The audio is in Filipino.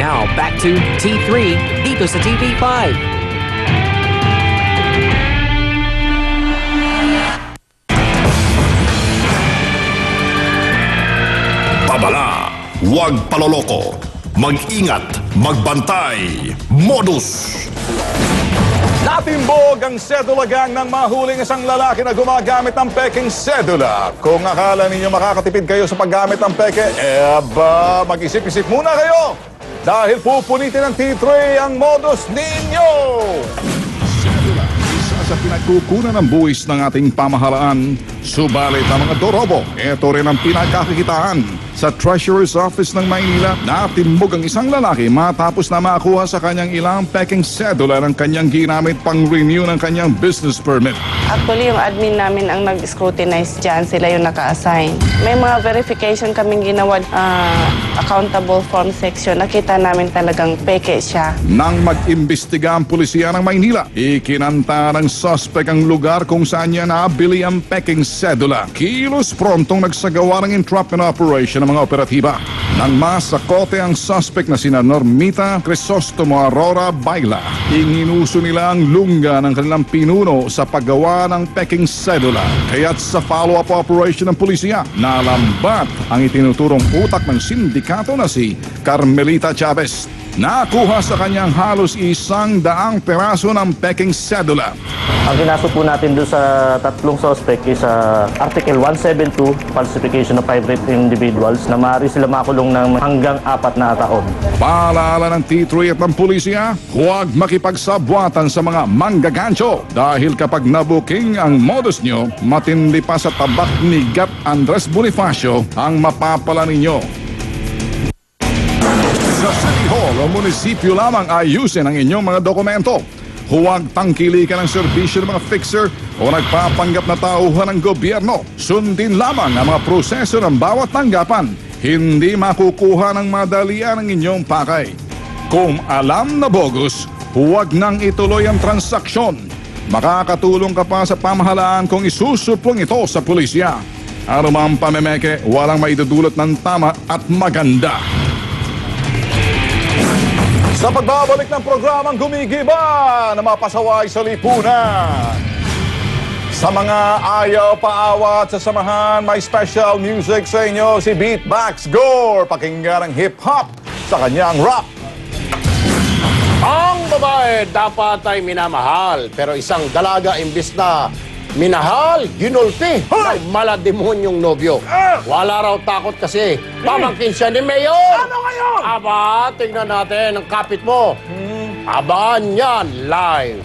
Now, back to T3 dito sa TV5. Babala, huwag paloloko. Mag-ingat, magbantay. Modus! Natimbog ang sedula gang ng mahuling isang lalaki na gumagamit ng peking sedula. Kung akala ninyo makakatipid kayo sa paggamit ng peke, mag-isip-isip muna kayo. Dahil pupunitin ng T3 ang modus ninyo. Sedula, isa sa pinagkukunan ng buwis ng ating pamahalaan. Subalit ang mga dorobo, ito rin ang pinagkakikitaan. Sa Treasurer's Office ng Maynila, natimbog ang isang lalaki matapos na makuha sa kanyang ilang peking sedula ng kanyang ginamit pang-renew ng kanyang business permit. Actually, yung admin namin ang nag-scrutinize dyan. Sila yung naka-assign. May mga verification kaming ginawa, accountable form section. Nakita namin talagang peke siya. Nang mag-imbestiga ang pulisya ng Maynila, ikinanta ng suspect ang lugar kung saan niya nabili ang peking sedula. Kilos prontong nagsagawa ng entrapment operation ng mga operatiba. Nang masakote ang suspect na sina Normita Crisostomo Aurora Baila, inginuso nila ang lungga ng kanilang pinuno sa paggawa ng peking sedula. Kaya't sa follow-up operation ng pulisya, nalambat ang itinuturong utak ng sindikato na si Carmelita Chavez. Nakuha sa kanyang halos 100 peraso ng peking sedula. Ang ginasot po natin doon sa tatlong suspect is Article 172, falsification of private individuals, na maaari sila makulong ng hanggang 4 na taon. Paalala ng T3 at ng pulisya, huwag makipagsabwatan sa mga manggagancho dahil kapag nabuking ang modus nyo, matindi pa sa tabak ni Gap Andres Bonifacio ang mapapala ninyo. Sa City Hall o munisipyo lamang ayusin ang inyong mga dokumento. Huwag tangkilikan ang serbisyo ng mga fixer o nagpapanggap na tauhan ng gobyerno. Sundin lamang ang mga proseso ng bawat tanggapan. Hindi makukuha ng madalian ang inyong pakay. Kung alam na bogus, huwag nang ituloy ang transaksyon. Makakatulong ka pa sa pamahalaan kung isusuplong ito sa pulisya. Anumang pamemeke, walang maidudulot ng tama at maganda. Sa pagbabalik ng programang Gumigiba na mapasaway sa lipunan. Sa mga ayaw paawat sa samahan, may special music sa inyo si Beatbox Gore. Pakinggan ang hip-hop sa kanyang rap. Ang babae dapat ay minamahal, pero isang dalaga imbis na minahal, ginulpi ng malademonyong nobyo. Wala raw takot kasi pamangkin siya ni Mayor. Ano ngayon? Aba, tingnan natin ang kapit mo. Abangan yan live.